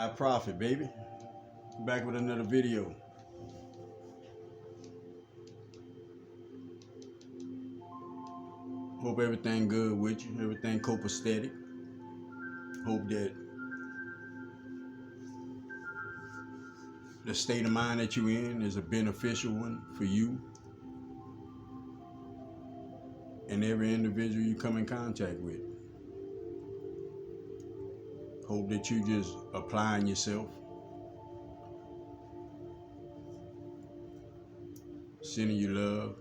I profit, baby. Back with another video. Hope everything good with you. Everything copacetic. Hope that the state of mind that you're in is a beneficial one for you and every individual you come in contact with. Hope that you just applying yourself, sending you love,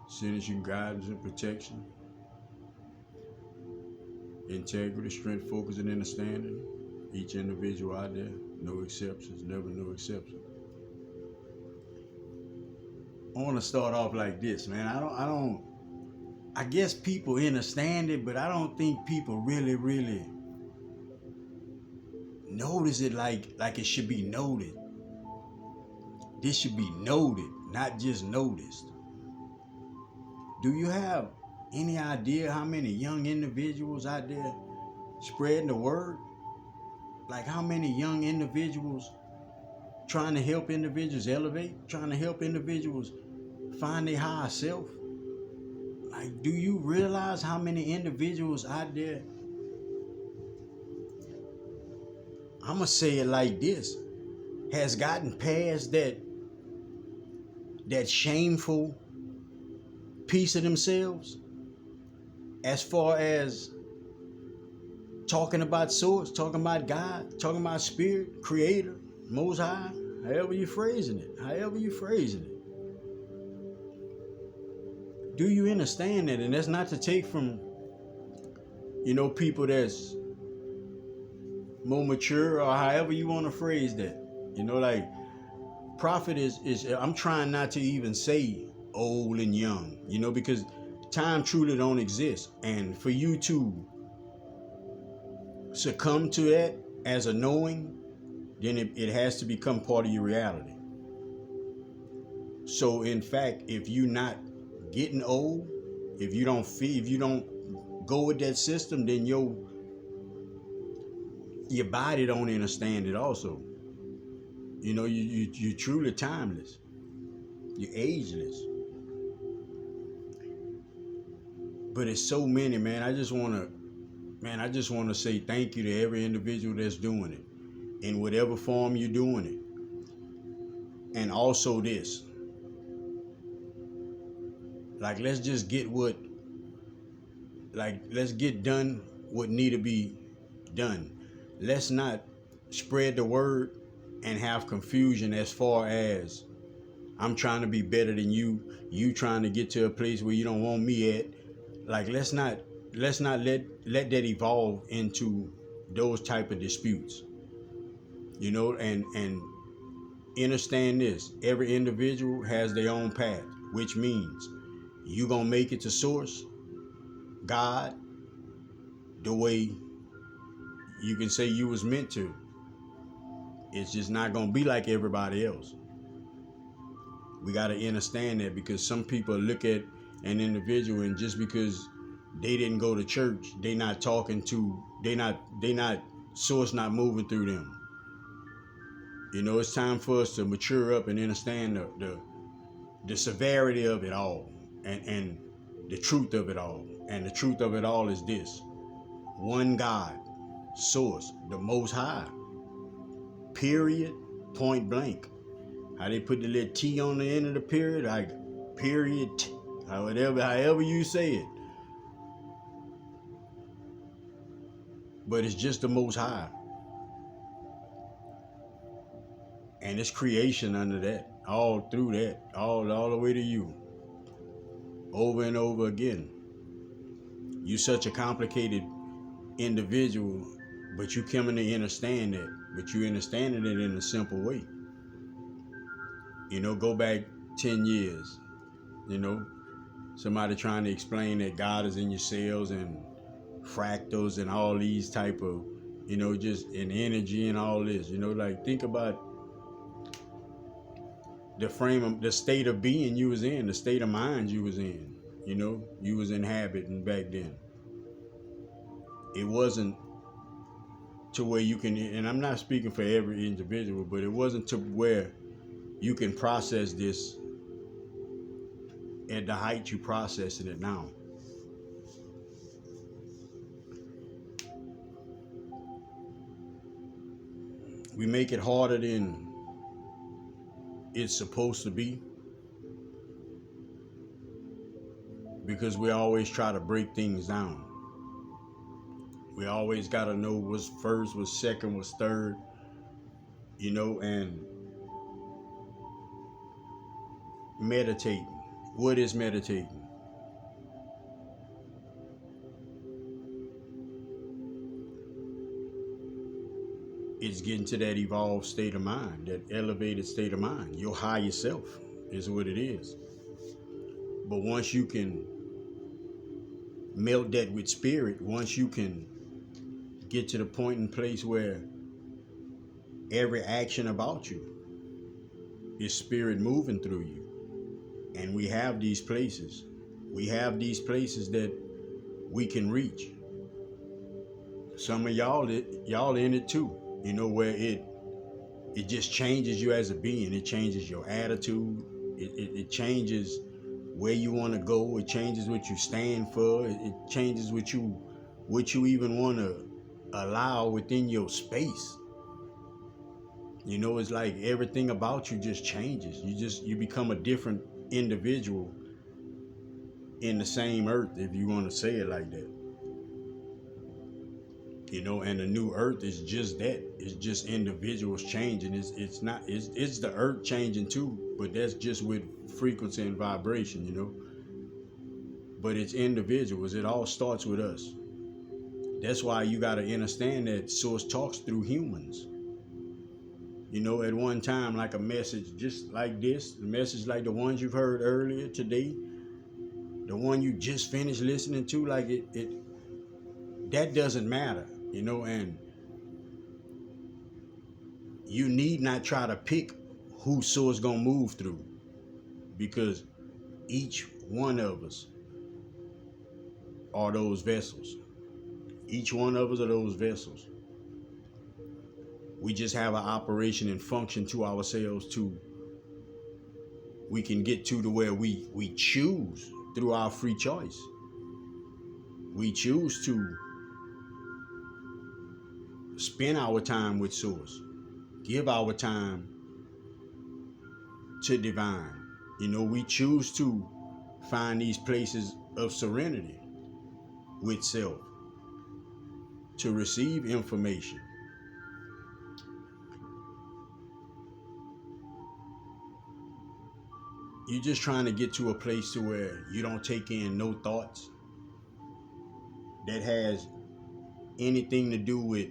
sending you guidance and protection, integrity, strength, focus, and understanding. Each individual out there, no exceptions, never no exceptions. I want to start off like this, man. I guess people understand it, but I don't think people really notice it like it should be noted. This should be noted, not just noticed. Do you have any idea how many young individuals out there spreading the word? Like how many young individuals trying to help individuals elevate, trying to help individuals find their higher self? Like, do you realize how many individuals out there, I'm gonna say it like this, has gotten past that shameful piece of themselves as far as talking about source, talking about God, talking about spirit, creator, most high, however you're phrasing it. Do you understand that? And that's not to take from, people that's more mature or however you want to phrase that. Like prophet is I'm trying not to even say old and young, because time truly don't exist. And for you to succumb to that as a knowing, then it has to become part of your reality. So in fact, if you're not getting old, if you don't go with that system, then your body don't understand it also. You're truly timeless. You're ageless. But it's so many, man. I just want to say thank you to every individual that's doing it in whatever form you're doing it. And also this, like, let's get done what need to be done. Let's not spread the word and have confusion as far as I'm trying to be better than you trying to get to a place where you don't want me at. Like, let's not let that evolve into those type of disputes. And understand this, every individual has their own path, which means you gonna make it to source, God, the way you can say you was meant to. It's just not gonna be like everybody else. We gotta understand that, because some people look at an individual and just because they didn't go to church, they not source not moving through them. It's time for us to mature up and understand the severity of it all and the truth of it all. And the truth of it all is this: one God, source, the most high. Period, point blank. How they put the little T on the end of the period, like period, however you say it. But it's just the most high. And it's creation under that, all through that, all the way to you. Over and over again. You such a complicated individual, but you coming to understand that. But you understanding it in a simple way. Go back 10 years. Somebody trying to explain that God is in your cells and fractals and all these type of, just in energy and all this. Like, think about the state of being you was in, the state of mind you was in. You was inhabiting back then. it wasn't to where you can, and I'm not speaking for every individual, but it wasn't to where you can process this at the height you processing it now. We make it harder than it's supposed to be because we always try to break things down. We always got to know what's first, what's second, what's third, and meditating. What is meditating? It's getting to that evolved state of mind, that elevated state of mind. Your higher self is what it is. But once you can melt that with spirit, once you can get to the point and place where every action about you is spirit moving through you. And we have these places. We have these places that we can reach. Some of y'all in it too. Where it just changes you as a being. It changes your attitude. It changes where you want to go. It changes what you stand for. It changes what you even want to allow within your space. It's like everything about you just changes. You become a different individual in the same earth, if you want to say it like that. And the new earth is just that. It's just individuals changing. It's the earth changing too, but that's just with frequency and vibration, But it's individuals. It all starts with us. That's why you got to understand that source talks through humans. At one time, like a message just like this, a message like the ones you've heard earlier today, the one you just finished listening to, like it that doesn't matter, and you need not try to pick who source gonna move through, because each one of us are those vessels. Each one of us are those vessels. We just have an operation and function to ourselves we can get to where we choose through our free choice. We choose to spend our time with source, give our time to divine. We choose to find these places of serenity with self, to receive information. You're just trying to get to a place to where you don't take in no thoughts that has anything to do with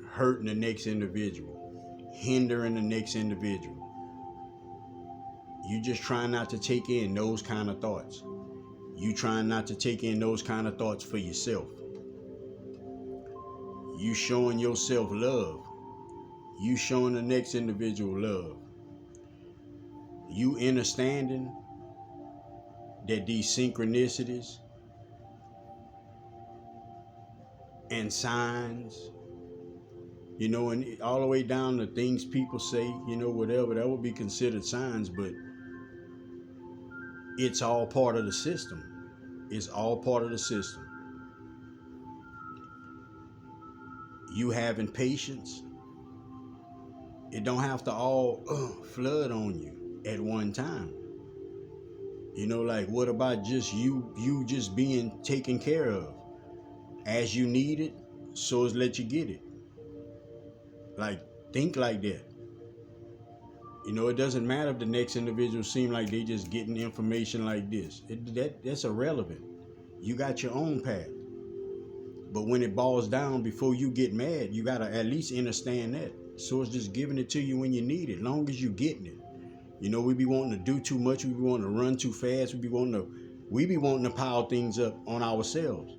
hurting the next individual, hindering the next individual. You just trying not to take in those kind of thoughts. You trying not to take in those kind of thoughts for yourself. You showing yourself love. You showing the next individual love. You understanding that these synchronicities and signs, and all the way down to things people say, whatever, that would be considered signs, but it's all part of the system. It's all part of the system. You having patience, it don't have to all flood on you at one time. Like, what about just you just being taken care of as you need it, so as let you get it. Like, think like that. It doesn't matter if the next individual seem like they just getting information like this. That's irrelevant. You got your own path. But when it boils down, before you get mad, you gotta at least understand that. So it's just giving it to you when you need it, long as you getting it. We be wanting to do too much. We be wanting to run too fast. We be wanting to pile things up on ourselves.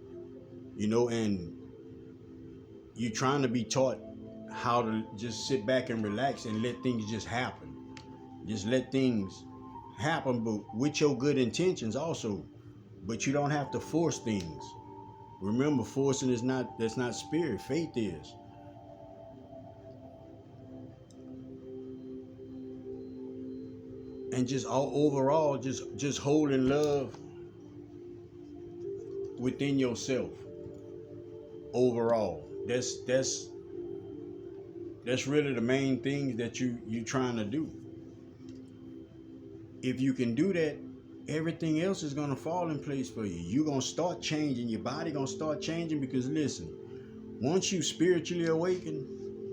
And you trying to be taught how to just sit back and relax and let things just happen. Just let things happen, but with your good intentions also. But you don't have to force things Remember, forcing that's not spirit. Faith is. And just all overall, just holding love within yourself. Overall, that's really the main things that you trying to do. If you can do that, everything else is gonna fall in place for you. You're gonna start changing. Your body gonna start changing because listen, once you spiritually awaken,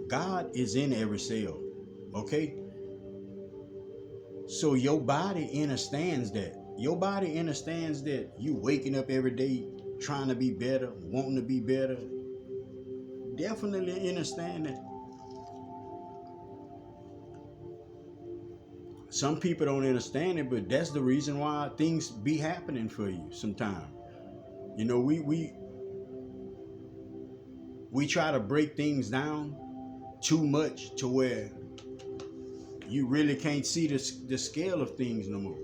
God is in every cell. Okay? So your body understands that. Your body understands that you waking up every day trying to be better, wanting to be better. Definitely understand that. Some people don't understand it, but that's the reason why things be happening for you sometimes. You know, we try to break things down too much to where you really can't see the scale of things no more.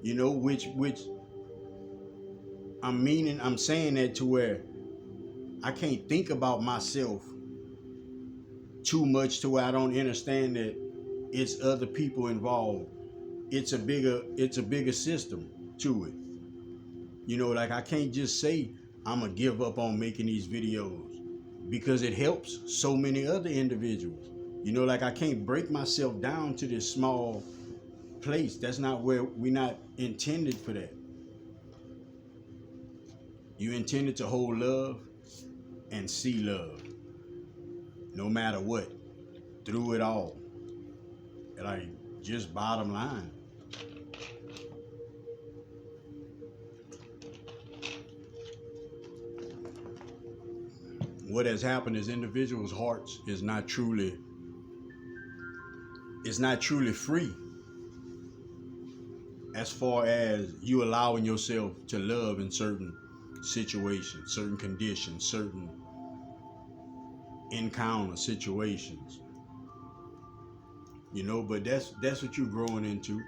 You know, which I'm saying that to where I can't think about myself too much to where I don't understand that it's other people involved. It's a bigger system to it. You know, like I can't just say I'm gonna give up on making these videos because it helps so many other individuals. You know, like I can't break myself down to this small place. That's not where we're not intended for that. You intended to hold love and see love, no matter what, through it all. Like, just bottom line. What has happened is individuals' hearts is not truly free as far as you allowing yourself to love in certain situations, certain conditions, certain encounter situations. You know, but that's what you're growing into.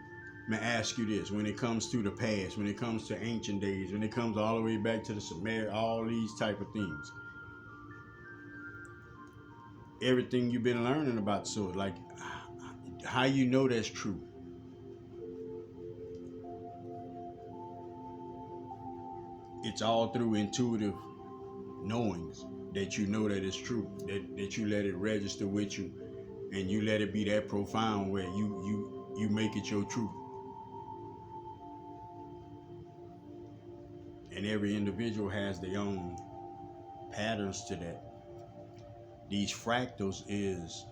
Let me ask you this: when it comes to the past, when it comes to ancient days, when it comes all the way back to the Sumerian, all these type of things, everything you've been learning about, so like, how you know that's true? It's all through intuitive knowings that you know that it's true, that you let it register with you, and you let it be that profound where you make it your truth. And every individual has their own patterns to that. These fractals is,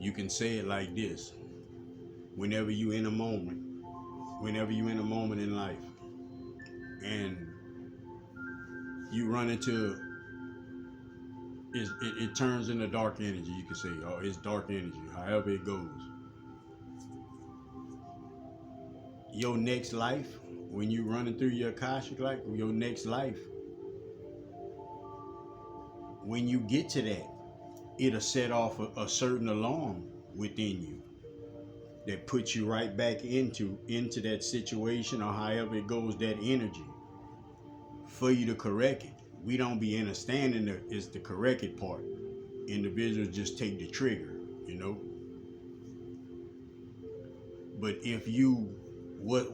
you can say it like this: whenever you in a moment in life and you run into it turns into dark energy, you can say, oh, it's dark energy, however it goes. Your next life, when you running through your Akashic life, your next life, when you get to that, it'll set off a certain alarm within you that puts you right back into that situation, or however it goes, that energy, for you to correct it. We don't be understanding is the correct it part. Individuals just take the trigger, you know. But if you,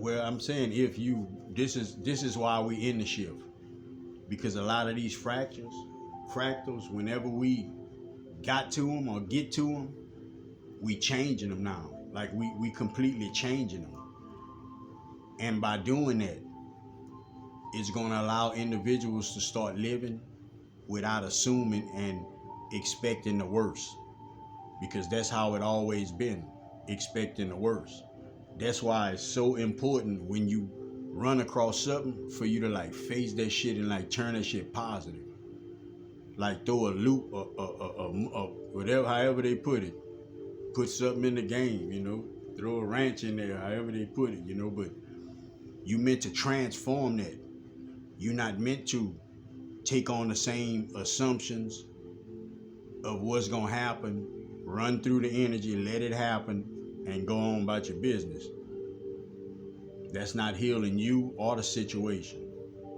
I'm saying, if you, this is why we in the shift, because a lot of these fractals, whenever we got to them or get to them, we changing them now. Like we completely changing them. And by doing that, it's gonna allow individuals to start living without assuming and expecting the worst. Because that's how it always been, expecting the worst. That's why it's so important when you run across something for you to like face that shit and like turn that shit positive. Like throw a loop, whatever, however they put it. Put something in the game, you know. Throw a wrench in there, however they put it, you know. But you meant to transform that. You're not meant to take on the same assumptions of what's gonna happen, run through the energy, let it happen, and go on about your business. That's not healing you or the situation.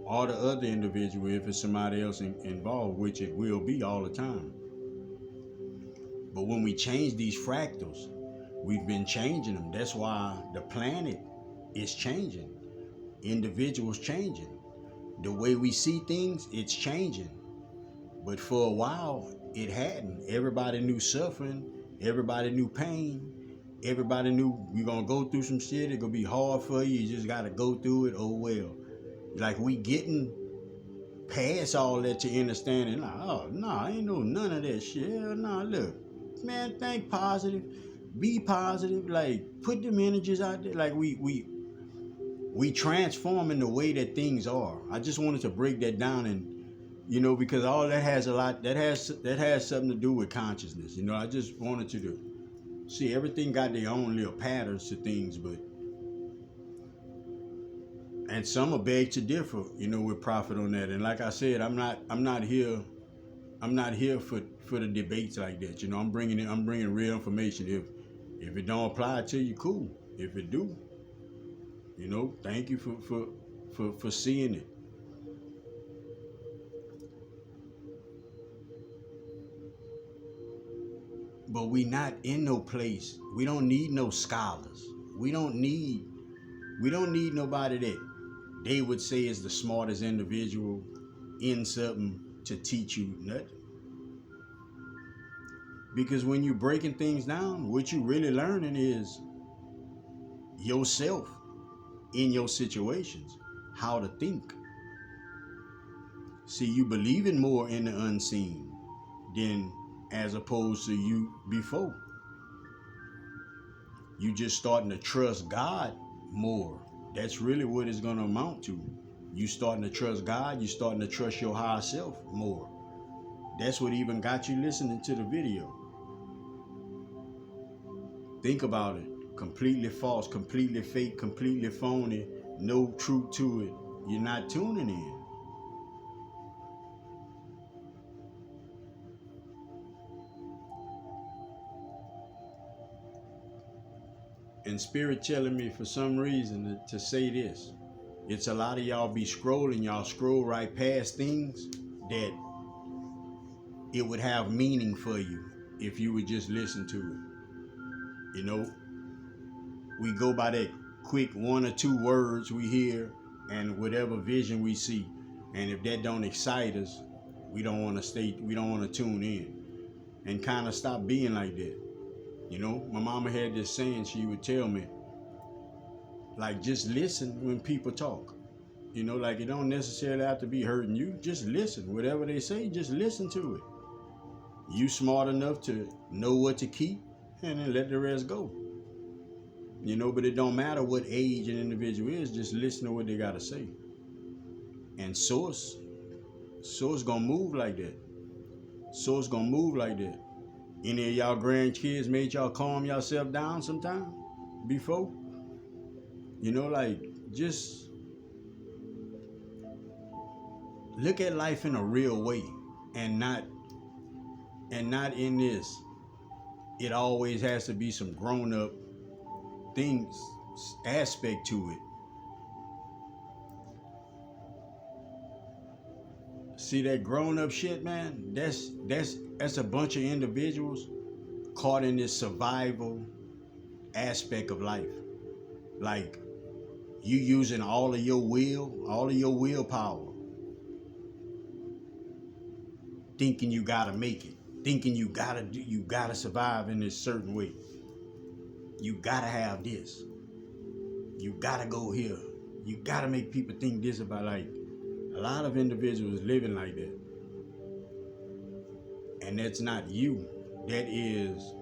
or the other individual if it's somebody else involved, which it will be all the time. But when we change these fractals, we've been changing them. That's why the planet is changing. Individuals changing. The way we see things, it's changing. But for a while, it hadn't. Everybody knew suffering. Everybody knew pain. Everybody knew you're going to go through some shit. It's going to be hard for you. You just got to go through it. Oh, well. Like, we getting past all that to understanding. Like, oh, no, I ain't know none of that shit. Hell no, look. Man, think positive. Be positive. Like, put them energies out there. Like, we transforming the way that things are. I just wanted to break that down, and because all that has that has something to do with consciousness. I just wanted you to see everything got their own little patterns to things, and some will beg to differ, with Prophet on that. And like I said, I'm not here for the debates like that. I'm bringing real information. If it don't apply to you, cool. If it do, thank you for seeing it. But we not in no place. We don't need no scholars. We don't need nobody that they would say is the smartest individual in something to teach you nothing. Because when you're breaking things down, what you really learning is yourself in your situations, how to think. See, you believing more in the unseen than as opposed to you before. You just starting to trust God more. That's really what it's going to amount to. You starting to trust God. You starting to trust your higher self more. That's what even got you listening to the video. Think about it. Completely false, completely fake, completely phony. No truth to it. You're not tuning in. And Spirit telling me for some reason to say this. It's a lot of y'all be scrolling. Y'all scroll right past things that it would have meaning for you if you would just listen to it. We go by that quick 1 or 2 words we hear and whatever vision we see. And if that don't excite us, we don't want to tune in and kind of stop being like that. My mama had this saying, she would tell me, like, just listen when people talk. Like, it don't necessarily have to be hurting you. Just listen. Whatever they say, just listen to it. You smart enough to know what to keep and then let the rest go. But it don't matter what age an individual is, just listen to what they got to say. And source gonna move like that. Source gonna move like that. Any of y'all grandkids made y'all calm yourself down sometime before? Like, just look at life in a real way and not in this. It always has to be some grown up things aspect to it. See that grown up shit, man? That's a bunch of individuals caught in this survival aspect of life. Like, you using all of your willpower, thinking you gotta make it, thinking you gotta survive in this certain way. You gotta have this. You gotta go here. You gotta make people think this about, like, a lot of individuals living like that. And that's not you. That is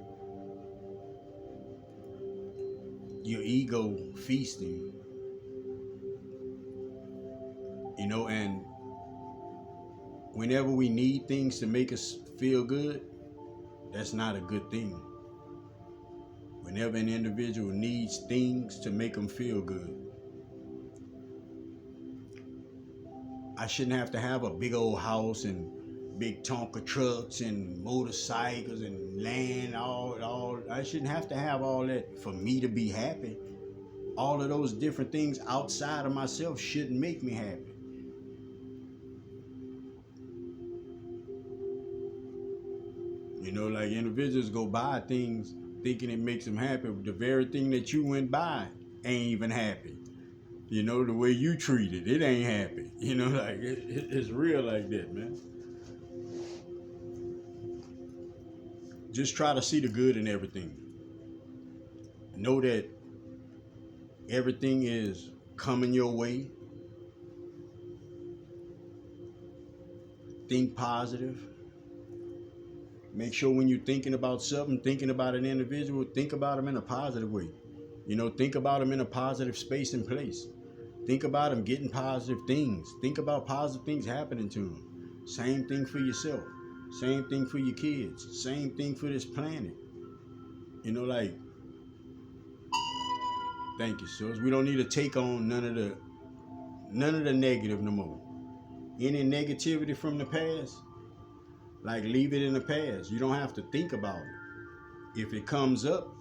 your ego feasting. And whenever we need things to make us feel good, that's not a good thing. Whenever an individual needs things to make them feel good, I shouldn't have to have a big old house and big Tonka trucks and motorcycles and land, all. I shouldn't have to have all that for me to be happy. All of those different things outside of myself shouldn't make me happy. Like individuals go buy things thinking it makes them happy. The very thing that you went by ain't even happy. The way you treat it, it ain't happy. Like it's real like that, man. Just try to see the good in everything. Know that everything is coming your way. Think positive. Make sure when you're thinking about something, thinking about an individual, think about them in a positive way. Think about them in a positive space and place. Think about them getting positive things. Think about positive things happening to them. Same thing for yourself. Same thing for your kids. Same thing for this planet. Like, thank you, sis. We don't need to take on none of the negative no more. Any negativity from the past, like leave it in the past. You don't have to think about it. If it comes up,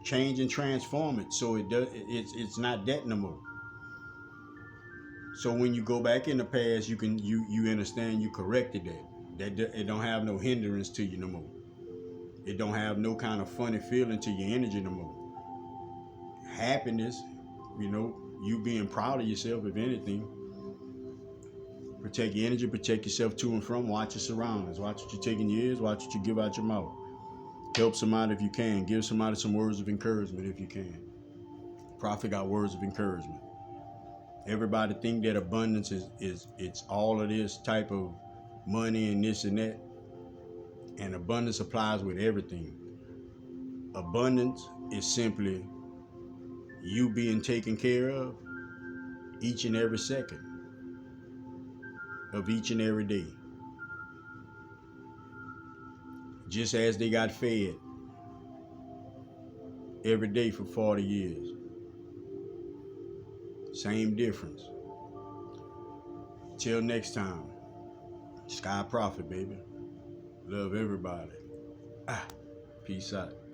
change and transform it so it's not that no more. So when you go back in the past, you understand you corrected that it don't have no hindrance to you no more. It don't have no kind of funny feeling to your energy no more. Happiness, you being proud of yourself, if anything. Protect your energy, protect yourself to and from. Watch your surroundings. Watch what you take in your ears. Watch what you give out your mouth. Help somebody if you can. Give somebody some words of encouragement if you can. Prophet got words of encouragement. Everybody think that abundance is it's all of this type of money and this and that. And abundance applies with everything. Abundance is simply you being taken care of each and every second of each and every day. Just as they got fed every day for 40 years. Same difference. Till next time. Sky Prophet, baby. Love everybody. Peace out.